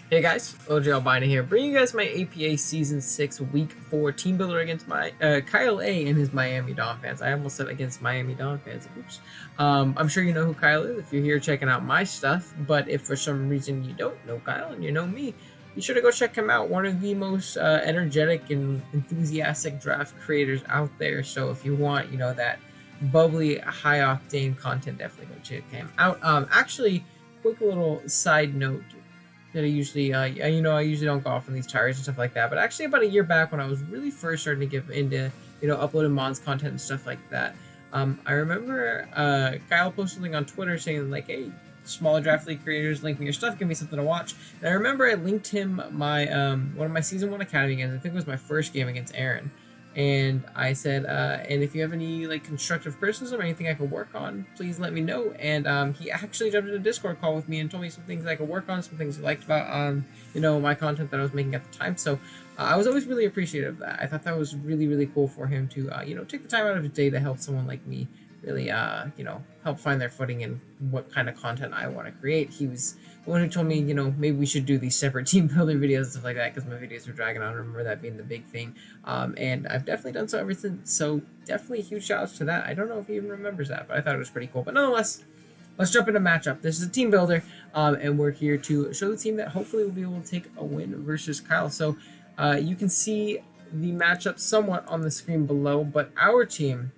Hey guys, OJ Albina here, bringing you guys my APA Season 6 Week 4 team builder against my Kyle A and his Miami Donphans. I almost said against Miami Donphans. Oops. I'm sure you know who Kyle is if you're here checking out my stuff, but if for some reason you don't know Kyle and you know me, be sure to go check him out. One of the most energetic and enthusiastic draft creators out there. So if you want, that bubbly, high-octane content, definitely go check him out. Actually, quick little side note that I usually, I usually don't go off on these tires and stuff like that. But actually, about a year back, when I was really first starting to get into, uploading mods content and stuff like that, I remember Kyle posted something on Twitter saying like, "Hey, smaller draft league creators, link me your stuff, give me something to watch." And I remember I linked him my one of my season 1 academy games. I think it was my first game against Aaron. And I said, and if you have any like constructive criticism or anything I could work on, please let me know. And he actually jumped into a Discord call with me and told me some things I could work on, some things he liked about, my content that I was making at the time. So I was always really appreciative of that. I thought that was really, really cool for him to, take the time out of his day to help someone like me really, help find their footing in what kind of content I want to create. He was the one who told me, maybe we should do these separate team builder videos and stuff like that, because my videos were dragging on. I remember that being the big thing. And I've definitely done so ever since. So definitely huge shout outs to that. I don't know if he even remembers that, but I thought it was pretty cool. But nonetheless, let's jump into matchup. This is a team builder, and we're here to show the team that hopefully will be able to take a win versus Kyle. So you can see the matchup somewhat on the screen below, but our team,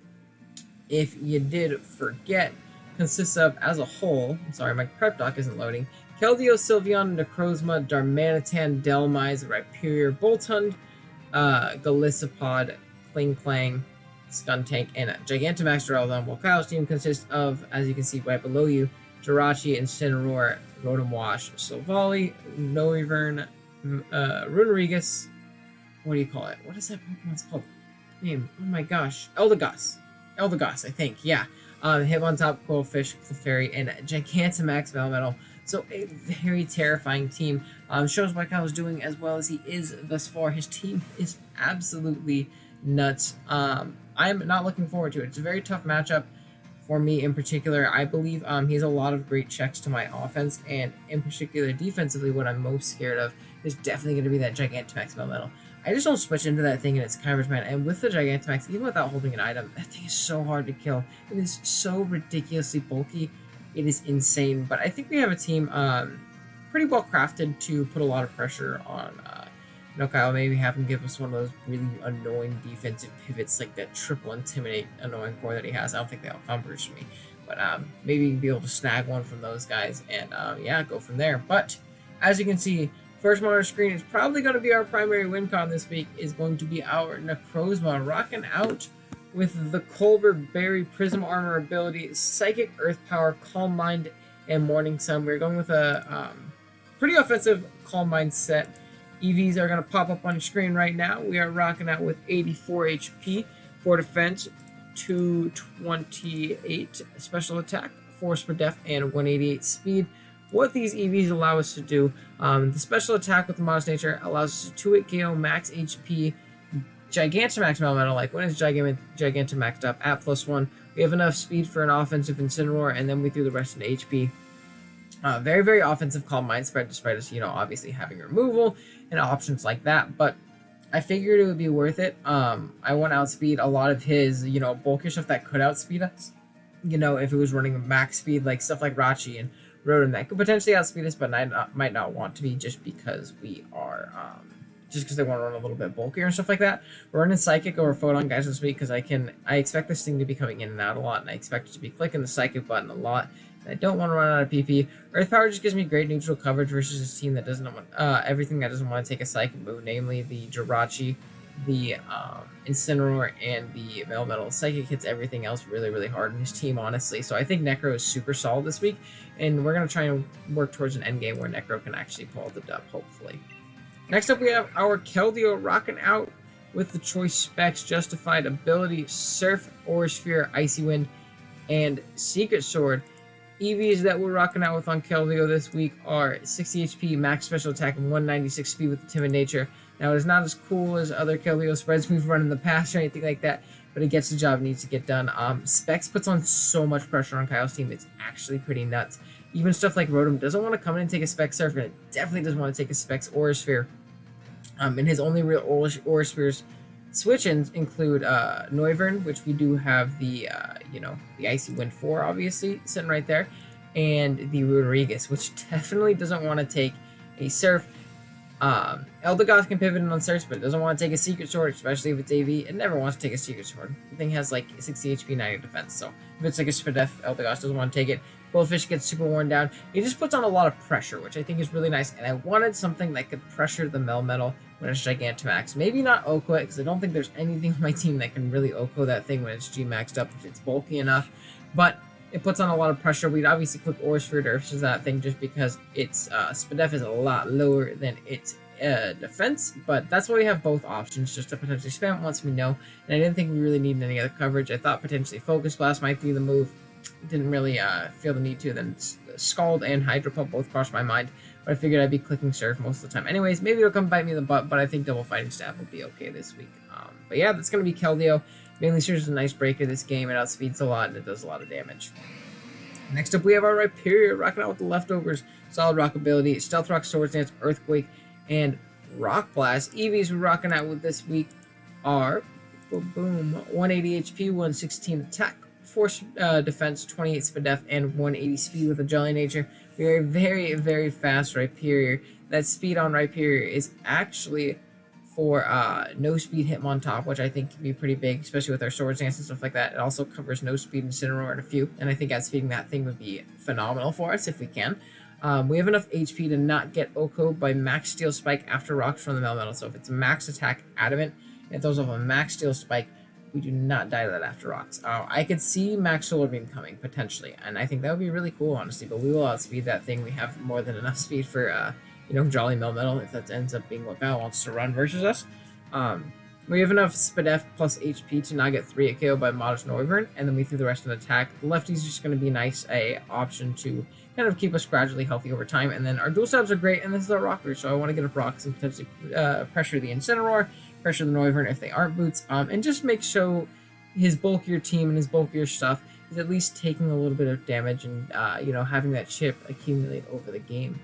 if you did forget, consists of, as a whole, I'm sorry, my prep doc isn't loading, Keldeo, Sylveon, Necrozma, Darmanitan, Delmise, Rhyperior, Boltund, Golisopod, Kling Clang, Skuntank, and Gigantamax Duraludon. While Kyle's team consists of, as you can see right below you, Jirachi, Incineroar, Rotom-Wash, Silvally, Noivern, Runerigus. What do you call it? What is that Pokemon's called? Name? Oh my gosh. Eldegoss, I think. Yeah. Hitmontop, Quillfish, Clefairy, and Gigantamax Melmetal. So a very terrifying team. Shows why Kyle's doing as well as he is thus far. His team is absolutely nuts. I'm not looking forward to it. It's a very tough matchup for me in particular. I believe he has a lot of great checks to my offense, and in particular defensively, what I'm most scared of is definitely going to be that Gigantamax Melmetal. I just don't switch into that thing in its coverage, man. And with the Gigantamax, even without holding an item, that thing is so hard to kill. It is so ridiculously bulky. It is insane. But I think we have a team pretty well crafted to put a lot of pressure on Kyle. Maybe have him give us one of those really annoying defensive pivots, like that triple intimidate annoying core that he has. I don't think they'll come versus me. But maybe be able to snag one from those guys and, go from there. But as you can see, first one on our screen is probably going to be our primary win con this week, is going to be our Necrozma, rocking out with the Colbert Berry Prism Armor ability, Psychic Earth Power, Calm Mind, and Morning Sun. We're going with a pretty offensive Calm Mind set. EVs are going to pop up on your screen right now. We are rocking out with 84 HP, 4 defense, 228 special attack, 4 for def, and 188 speed. What these EVs allow us to do, the special attack with the Modest Nature allows us to 2-hit KO, max HP, Gigantamax Melmetal. Like, when is Gigantamaxed up? At +1. We have enough speed for an offensive Incineroar, and then we threw the rest into HP. Very, very offensive Calm Mind spread, despite us, obviously having removal and options like that. But I figured it would be worth it. I want to outspeed a lot of his, bulkish stuff that could outspeed us. If it was running max speed, like stuff like Rachi and Rotom that could potentially outspeed us, but might not want to be, just because we are, just because they want to run a little bit bulkier and stuff like that. We're running Psychic over Photon guys this week because I expect this thing to be coming in and out a lot, and I expect it to be clicking the Psychic button a lot. And I don't want to run out of PP. Earth Power just gives me great neutral coverage versus a team that doesn't want everything that doesn't want to take a Psychic move, namely the Jirachi, the Incineroar, and the Melmetal. Psychic hits everything else really, really hard in his team, honestly. So I think Necro is super solid this week, and we're going to try and work towards an endgame where Necro can actually pull the dub, hopefully. Next up, we have our Keldeo rocking out with the choice specs, Justified Ability, Surf, Aura Sphere, Icy Wind, and Secret Sword. EVs that we're rocking out with on Keldeo this week are 60 HP, max special attack, and 196 speed with the Timid Nature. Now, it's not as cool as other Keldeo spreads we've run in the past or anything like that, but it gets the job it needs to get done. Specs puts on so much pressure on Kyle's team. It's actually pretty nuts. Even stuff like Rotom doesn't want to come in and take a Spec Surf, and it definitely doesn't want to take a Specs Aura Sphere. And his only real Aura Spheres switch-ins include Noivern, which we do have the the Icy Wind 4 obviously sitting right there, and the Rodriguez, which definitely doesn't want to take a Surf. Eldegoss can pivot in on Surf, but it doesn't want to take a Secret Sword, especially if it's AV. It never wants to take a Secret Sword. The thing has like 60 HP, 90 defense, so if it's like a Spadef, Eldegoss doesn't want to take it. Goldfish gets super worn down. It just puts on a lot of pressure, which I think is really nice, and I wanted something that could pressure the Melmetal when it's Gigantamax. Maybe not Oko it, because I don't think there's anything on my team that can really Oko that thing when it's G-maxed up if it's bulky enough, but it puts on a lot of pressure. We'd obviously click Aura Sphere versus that thing just because its Spadef is a lot lower than its defense, but that's why we have both options just to potentially spam once we know, and I didn't think we really needed any other coverage. I thought potentially Focus Blast might be the move. Didn't really feel the need to. Then Scald and Hydro Pump both crossed my mind, but I figured I'd be clicking Surf most of the time. Anyways, maybe it'll come bite me in the butt, but I think Double Fighting Staff will be okay this week. But yeah, that's going to be Keldeo. Mainly serves as a nice breaker this game. It outspeeds a lot and it does a lot of damage. Next up, we have our Rhyperior rocking out with the leftovers. Solid Rock ability, Stealth Rock, Swords Dance, Earthquake, and Rock Blast. EVs we're rocking out with this week are 180 HP, 116 attack, Force defense, 28 Spadef, and 180 speed with a Jelly Nature. We are a very, very fast Rhyperior. That speed on Rhyperior is actually for no speed Hitmontop, which I think can be pretty big, especially with our Swords Dance and stuff like that. It also covers no speed Incineroar and a few, and I think outspeeding that thing would be phenomenal for us if we can. We have enough HP to not get Oko by Max Steel Spike after Rocks from the Melmetal. So if it's Max Attack Adamant, and it throws off a Max Steel Spike, we do not die to that after Rocks. I could see Max Solar Beam coming, potentially, and I think that would be really cool, honestly, but we will outspeed that thing. We have more than enough speed for, Jolly Melmetal, if that ends up being what Kyle wants to run versus us. We have enough Spadef plus HP to not get 3 KO by Modest Noivern, and then we threw the rest of the attack. The lefty's just going to be nice, a option to kind of keep us gradually healthy over time, and then our dual stabs are great, and this is our rocker, so I want to get up rocks and potentially pressure the Incineroar, pressure the Noivern if they aren't boots, and just make sure his bulkier team and his bulkier stuff is at least taking a little bit of damage and, having that chip accumulate over the game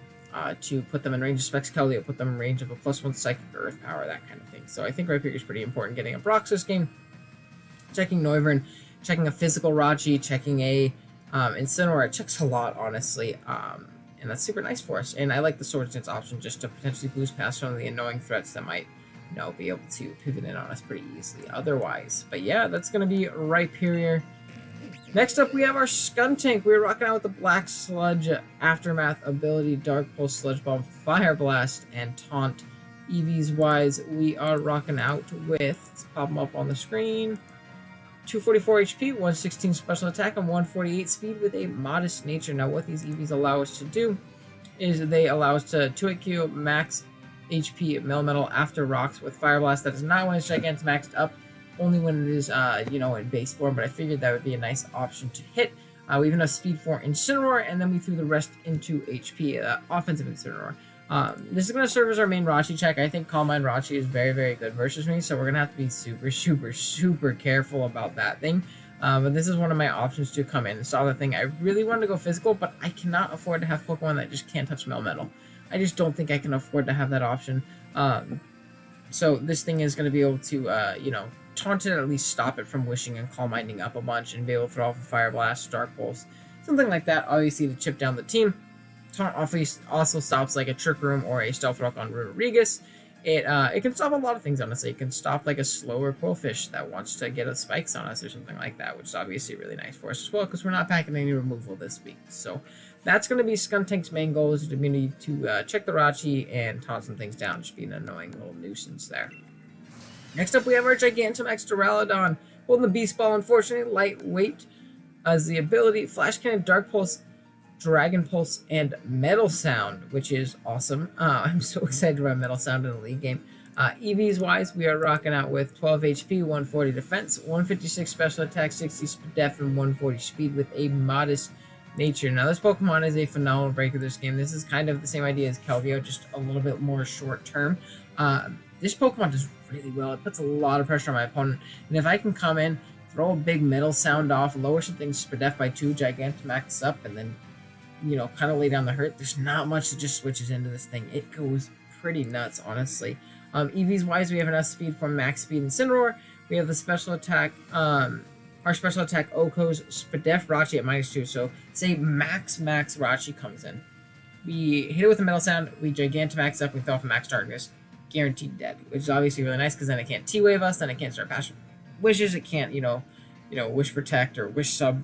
to put them in range of Specs Keldeo, put them in range of a +1 Psychic or Earth Power, that kind of thing. So I think Rhyperior is pretty important. Getting a Brox this game, checking Noivern, checking a physical Rachi, checking a Incineroar. It checks a lot, honestly, and that's super nice for us. And I like the Swords Dance option just to potentially boost past some of the annoying threats that might be able to pivot in on us pretty easily otherwise. But yeah, that's going to be Rhyperior. Next up, we have our Skuntank. We're rocking out with the Black Sludge Aftermath ability, Dark Pulse, Sludge Bomb, Fire Blast, and Taunt. EVs wise, we are rocking out with, let's pop them up on the screen, 244 HP, 116 special attack, and 148 speed with a modest nature. Now, what these EVs allow us to do is they allow us to 2-hit KO max HP Melmetal after Rocks with Fire Blast. That is not when it's Gigantamaxed up, only when it is, in base form, but I figured that would be a nice option to hit. We have enough speed for Incineroar, and then we threw the rest into HP, offensive Incineroar. This is going to serve as our main Rachi check. I think Calm Mind Rachi is very, very good versus me, so we're going to have to be super, super, super careful about that thing. But this is one of my options to come in and saw the thing. I really wanted to go physical, but I cannot afford to have Pokemon that just can't touch Melmetal. I just don't think I can afford to have that option. So this thing is going to be able to, taunt it, or at least stop it from wishing and Calm Minding up a bunch and be able to throw off a Fire Blast, Dark Pulse, something like that, obviously to chip down the team. Taunt also stops like a Trick Room or a Stealth Rock on Rodriguez. It can stop a lot of things, honestly. It can stop like a slower Quillfish that wants to get a spikes on us or something like that, which is obviously really nice for us as well because we're not packing any removal this week. So that's going to be Skuntank's main goal, is to check the Rachi and taunt some things down, just be an annoying little nuisance there. Next up, we have our Gigantamax Duraludon. Holding the Beast Ball, unfortunately, lightweight as the ability, Flash Cannon, Dark Pulse, Dragon Pulse, and Metal Sound, which is awesome. I'm so excited about Metal Sound in the league game. EVs wise, we are rocking out with 12 HP, 140 defense, 156 special attack, 60 def, and 140 speed with a modest nature. Now, this Pokemon is a phenomenal breaker this game. This is kind of the same idea as Keldeo, just a little bit more short term. This Pokemon does really well. It puts a lot of pressure on my opponent, and if I can come in, throw a big Metal Sound off, lower something Spadef by 2, Gigantamax up, and then kind of lay down the hurt. There's not much that just switches into this thing. It goes pretty nuts, honestly. EVs wise, we have enough speed from max speed and Incineroar. We have the special attack, our special attack Oko's Spadef Rachi at -2. So say max Rachi comes in. We hit it with a metal sound, we Gigantamax up, we fell from max darkness. Guaranteed dead, which is obviously really nice because then it can't T-Wave us, then it can't start passing wishes, it can't, wish protect or wish sub,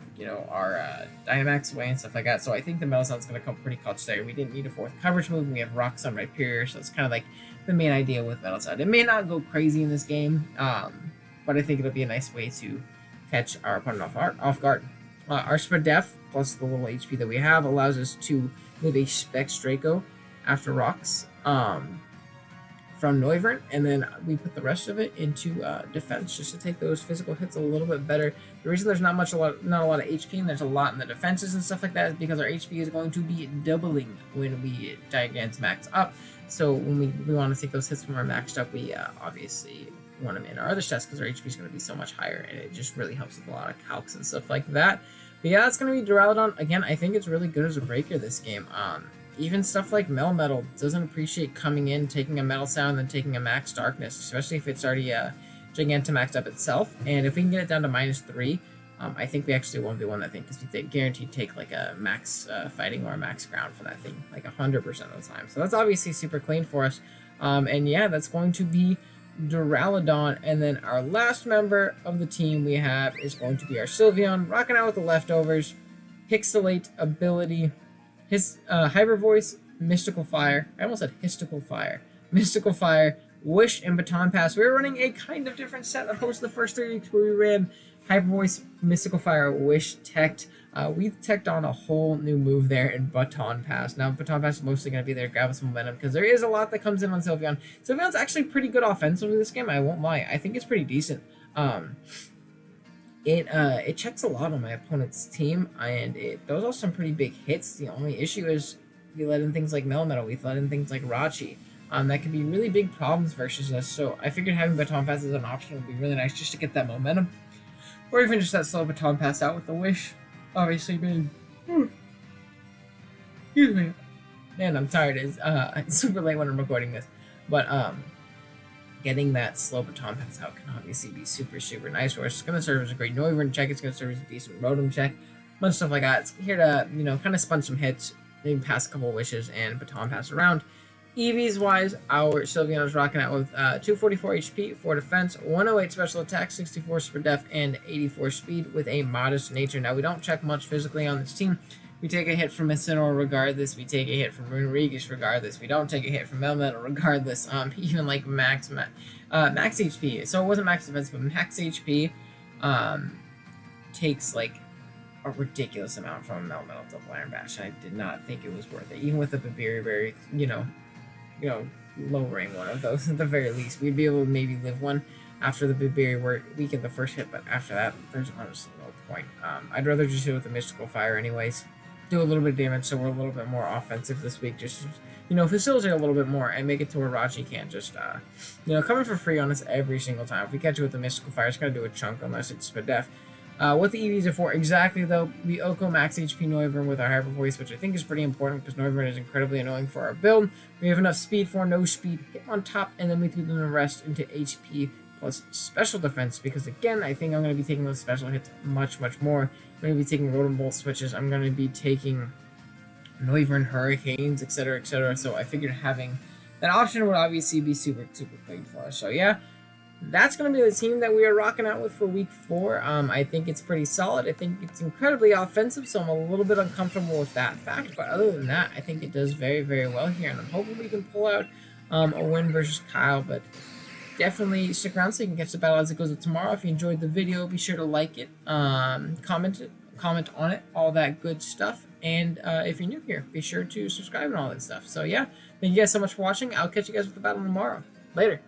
our Dynamax away and stuff like that. So I think the metal sound's going to come pretty clutch there. We didn't need a fourth coverage move, and we have Rock Sun right here, so it's kind of like the main idea with metal sound. It may not go crazy in this game, but I think it'll be a nice way to catch our opponent off guard. Our Spadef, plus the little HP that we have, allows us to move a Specs Draco after rocks from Noivern, and then we put the rest of it into defense just to take those physical hits a little bit better. The reason there's not a lot of HP and there's a lot in the defenses and stuff like that is because our HP is going to be doubling when we Gigantamax up. So when we want to take those hits from our maxed up, we obviously want them in our other stats because our HP is going to be so much higher, and it just really helps with a lot of calcs and stuff like that. But yeah, that's going to be Duraludon. Again, I think it's really good as a breaker this game. Even stuff like Melmetal doesn't appreciate coming in, taking a Metal Sound, then taking a Max Darkness, especially if it's already Gigantamaxed up itself. And if we can get it down to -3, I think we actually 1v1 that thing, because we guaranteed take like a Max Fighting or a Max Ground for that thing, like 100% of the time. So that's obviously super clean for us. And yeah, that's going to be Duraludon. And then our last member of the team we have is going to be our Sylveon, rocking out with the leftovers, Pixelate ability, his Hyper Voice, Mystical Fire. I almost said Hystical Fire. Mystical Fire, Wish, and Baton Pass. We were running a kind of different set opposed to the first 3 weeks where we ran Hyper Voice, Mystical Fire, Wish, Teched. We teched on a whole new move there in Baton Pass. Now, Baton Pass is mostly going to be there to grab us some momentum because there is a lot that comes in on Sylveon. Sylveon's actually pretty good offensively this game, I won't lie. I think it's pretty decent. It checks a lot on my opponent's team, and it those are some pretty big hits. The only issue is we let in things like Melmetal, we let in things like Rachi. That can be really big problems versus us. So I figured having Baton Pass as an option would be really nice just to get that momentum, or even just that slow Baton Pass out with the Wish. Obviously, being excuse me, man, I'm tired. It's super late when I'm recording this, but getting that slow Baton Pass out can obviously be super nice for us. It's going to serve as a great Noivern check. It's going to serve as a decent Rotom check. A bunch of stuff like that. It's here to, kind of sponge some hits, maybe pass a couple wishes, and Baton Pass around. EVs wise, our Sylveon is rocking out with 244 HP, 4 defense, 108 special attack, 64 super def, and 84 speed with a modest nature. Now, we don't check much physically on this team. We take a hit from Incineroar regardless. We take a hit from Runerigus regardless. We don't take a hit from Melmetal regardless. Even like max HP. So it wasn't max defense, but max HP takes like a ridiculous amount from Melmetal to Iron Bash. I did not think it was worth it. Even with a very, lowering one of those at the very least. We'd be able to maybe live one after the Bibiri weakened the first hit, but after that, there's honestly no point. I'd rather just hit with the Mystical Fire anyways. Do a little bit of damage so we're a little bit more offensive this week. Just, facilitate a little bit more and make it to where Rachi can't just, coming for free on us every single time. If we catch it with the Mystical Fire, it's going to do a chunk unless it's Spadef. What the EVs are for exactly, though, we Oko max HP Noivern with our Hyper Voice, which I think is pretty important because Noivern is incredibly annoying for our build. We have enough speed for no speed hit on top, and then we threw the rest into HP plus special defense because, again, I think I'm going to be taking those special hits much more. I'm going to be taking Rotom Bolt switches. I'm going to be taking Noivern Hurricanes, etc., so I figured having that option would obviously be super clean for us. So, yeah. That's going to be the team that we are rocking out with for week 4. I think it's pretty solid. I think it's incredibly offensive, so I'm a little bit uncomfortable with that fact. But other than that, I think it does very well here. And I'm hoping we can pull out a win versus Kyle. But definitely stick around so you can catch the battle as it goes up tomorrow. If you enjoyed the video, be sure to like it, comment on it, all that good stuff. And if you're new here, be sure to subscribe and all that stuff. So yeah, thank you guys so much for watching. I'll catch you guys with the battle tomorrow. Later.